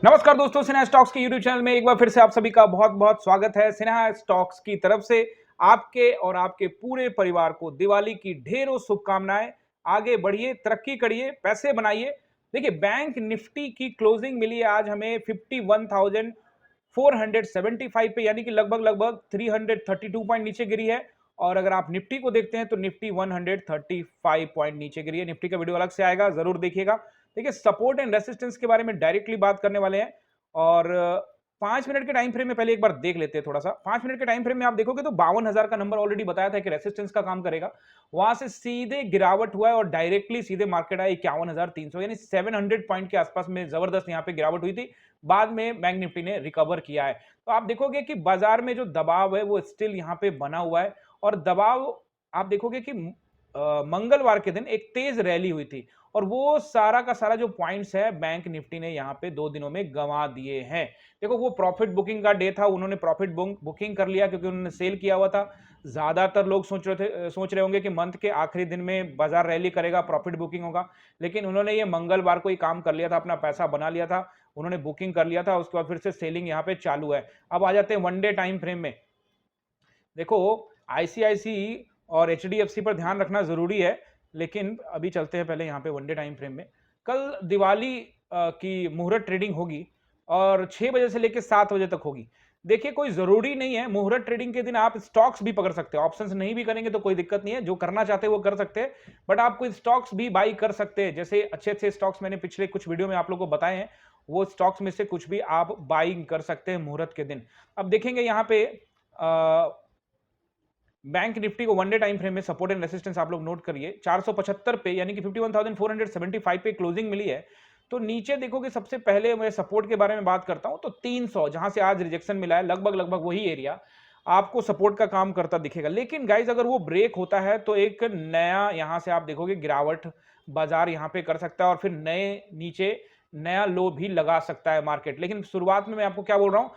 नमस्कार दोस्तों, सिन्हा स्टॉक्स के यूट्यूब चैनल में एक बार फिर से आप सभी का बहुत बहुत स्वागत है। सिन्हा स्टॉक्स की तरफ से आपके और आपके पूरे परिवार को दिवाली की ढेरों शुभकामनाएं। आगे बढ़िए, तरक्की करिए, पैसे बनाइए। देखिए, बैंक निफ्टी की क्लोजिंग मिली है आज हमें 51,475 पे, यानी कि लगभग लगभग 332 पॉइंट नीचे गिरी है। और अगर आप निफ्टी को देखते हैं तो निफ्टी 135 पॉइंट नीचे गिरी है। निफ्टी का वीडियो अलग से आएगा, जरूर देखिएगा। देखिए, सपोर्ट एंड रेसिस्टेंस के बारे में डायरेक्टली बात करने वाले हैं। और 5 मिनट के टाइम फ्रेम में पहले एक बार देख लेते हैं थोड़ा सा। 5 मिनट के टाइम फ्रेम में आप देखोगे तो 52,000 का नंबर ऑलरेडी बताया था कि रेसिस्टेंस का काम करेगा। वहां से सीधे गिरावट हुआ है और डायरेक्टली सीधे मार्केट आया 51,300, यानी 700 पॉइंट के आसपास में जबरदस्त यहाँ पे गिरावट हुई थी। बाद में बैंक निफ्टी ने रिकवर किया है। तो आप देखोगे कि बाजार में जो दबाव है वो स्टिल यहाँ पे बना हुआ है। और दबाव आप देखोगे कि मंगलवार के दिन एक तेज रैली हुई थी और वो सारा का सारा जो पॉइंट्स है बैंक निफ्टी ने यहाँ पे 2 दिनों में गंवा दिए हैं। देखो, वो प्रॉफिट बुकिंग का डे था, उन्होंने प्रॉफिट बुकिंग कर लिया क्योंकि उन्होंने सेल किया हुआ था। ज्यादातर लोग सोच रहे होंगे कि मंथ के आखिरी दिन में बाजार रैली करेगा, प्रॉफिट बुकिंग होगा, लेकिन उन्होंने ये मंगलवार को ही काम कर लिया था, अपना पैसा बना लिया था, उन्होंने बुकिंग कर लिया था। उसके बाद फिर से सेलिंग यहाँ पे चालू है। अब आ जाते हैं वन डे टाइम फ्रेम में। देखो, आईसीआईसी और एचडीएफसी पर ध्यान रखना जरूरी है, लेकिन अभी चलते हैं पहले यहाँ पे वनडे टाइम फ्रेम में। कल दिवाली की मुहूर्त ट्रेडिंग होगी और 6 बजे से लेकर 7 बजे तक होगी। देखिए, कोई जरूरी नहीं है, मुहूर्त ट्रेडिंग के दिन आप स्टॉक्स भी पकड़ सकते हो। ऑप्शंस नहीं भी करेंगे तो कोई दिक्कत नहीं है, जो करना चाहते हैं वो कर सकते हैं। बट आप कोई स्टॉक्स भी बाई कर सकते हैं। जैसे अच्छे अच्छे स्टॉक्स मैंने पिछले कुछ वीडियो में आप लोगों को बताए हैं, वो स्टॉक्स में से कुछ भी आप बाइंग कर सकते हैं मुहूर्त के दिन। अब देखेंगे यहाँ पे बैंक निफ्टी को वनडे टाइम फ्रेम में सपोर्ट एंड रेसिस्टेंस आप लोग नोट करिए। 475 पे, यानी कि 51,475 पे क्लोजिंग मिली है। तो नीचे देखोगे, सबसे पहले मैं सपोर्ट के बारे में बात करता हूं तो 300, जहां से आज रिजेक्शन मिला है, लगभग लगभग वही एरिया आपको सपोर्ट का काम करता दिखेगा। लेकिन गाइज, अगर वो ब्रेक होता है तो एक नया यहां से आप देखोगे गिरावट बाजार यहां पे कर सकता है और फिर नए नीचे नया लो भी लगा सकता है मार्केट। लेकिन शुरुआत में मैं आपको क्या बोल रहा हूं,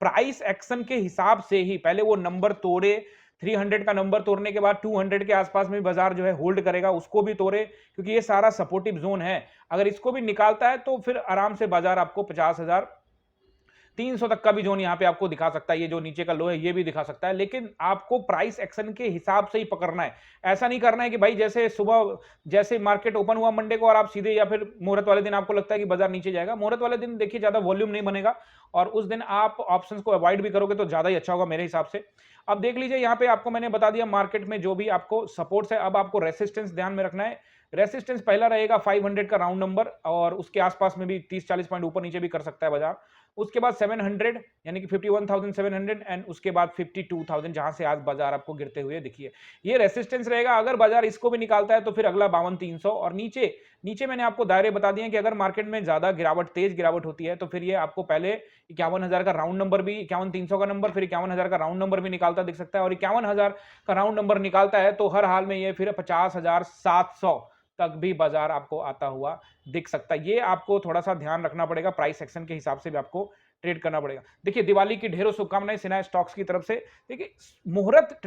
प्राइस एक्शन के हिसाब से ही पहले वो नंबर तोड़े। 300 का नंबर तोड़ने के बाद 200 के आसपास में बाजार जो है होल्ड करेगा, उसको भी तोड़े, क्योंकि ये सारा सपोर्टिव जोन है। अगर इसको भी निकालता है तो फिर आराम से बाजार आपको 50,300 तक का भी जोन यहाँ पे आपको दिखा सकता है। ये जो नीचे का लो है ये भी दिखा सकता है, लेकिन आपको प्राइस एक्शन के हिसाब से ही पकड़ना है। ऐसा नहीं करना है कि भाई जैसे सुबह जैसे मार्केट ओपन हुआ मंडे को और आप सीधे, या फिर मुहूर्त वाले दिन आपको लगता है कि बाजार नीचे जाएगा। मुहूर्त वाले दिन देखिए ज्यादा वॉल्यूम नहीं बनेगा और उस दिन आप ऑप्शंस को अवॉइड भी करोगे तो ज्यादा ही अच्छा होगा मेरे हिसाब से। अब देख लीजिए, यहाँ पे आपको मैंने बता दिया मार्केट में जो भी आपको सपोर्ट्स है। अब आपको रेसिस्टेंस ध्यान में रखना है। रेसिस्टेंस पहला रहेगा 500 का राउंड नंबर, और उसके आसपास में भी 30-40 पॉइंट ऊपर नीचे भी कर सकता है बाजार। उसके बाद 700, यानी कि 51,700, एंड उसके बाद 52,000, जहां से आज बाजार आपको गिरते हुए दिखिए, ये रेसिस्टेंस रहेगा। अगर बाजार इसको भी निकालता है तो फिर अगला 52,300। और नीचे नीचे मैंने आपको दायरे बता दिए कि अगर मार्केट में ज्यादा गिरावट, तेज गिरावट होती है तो फिर ये आपको पहले 51,000 का राउंड नंबर भी, 51,300 का नंबर, फिर 51,000 का राउंड नंबर भी निकालता दिख सकता है। और 51,000 का राउंड नंबर निकालता है तो हर हाल में ये फिर 50,700 तक भी बाजार आपको आता हुआ दिख सकता है। ये आपको थोड़ा सा ध्यान रखना पड़ेगा, प्राइस एक्शन के हिसाब से भी आपको ट्रेड करना पड़ेगा। देखिए, दिवाली की ढेरों शुभकामनाएं सिन्हा स्टॉक्स की तरफ से। देखिए, मुहूर्त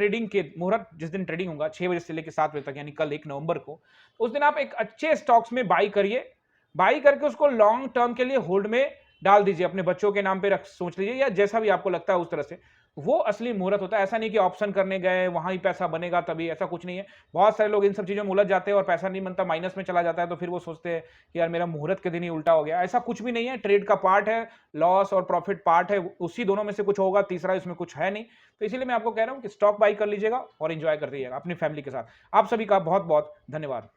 जिस दिन ट्रेडिंग होगा 6 बजे से लेकर 7 बजे तक, यानी कल 1 नवंबर को, उस दिन आप एक अच्छे स्टॉक्स में बाई करिए। बाई करके उसको लॉन्ग टर्म के लिए होल्ड में डाल दीजिए, अपने बच्चों के नाम पे रख सोच लीजिए, या जैसा भी आपको लगता है उस तरह से। वो असली मुहूर्त होता है। ऐसा नहीं कि ऑप्शन करने गए वहां ही पैसा बनेगा तभी, ऐसा कुछ नहीं है। बहुत सारे लोग इन सब चीजों में उलझ जाते हैं और पैसा नहीं बनता, माइनस में चला जाता है, तो फिर वो सोचते हैं कि यार मेरा मुहूर्त के दिन ही उल्टा हो गया। ऐसा कुछ भी नहीं है, ट्रेड का पार्ट है, लॉस और प्रॉफिट पार्ट है, उसी दोनों में से कुछ होगा, तीसरा इसमें कुछ है नहीं। तो इसीलिए मैं आपको कह रहा हूं कि स्टॉक बाई कर लीजिएगा और एंजॉय कर दीजिएगा अपनी फैमिली के साथ। आप सभी का बहुत बहुत धन्यवाद।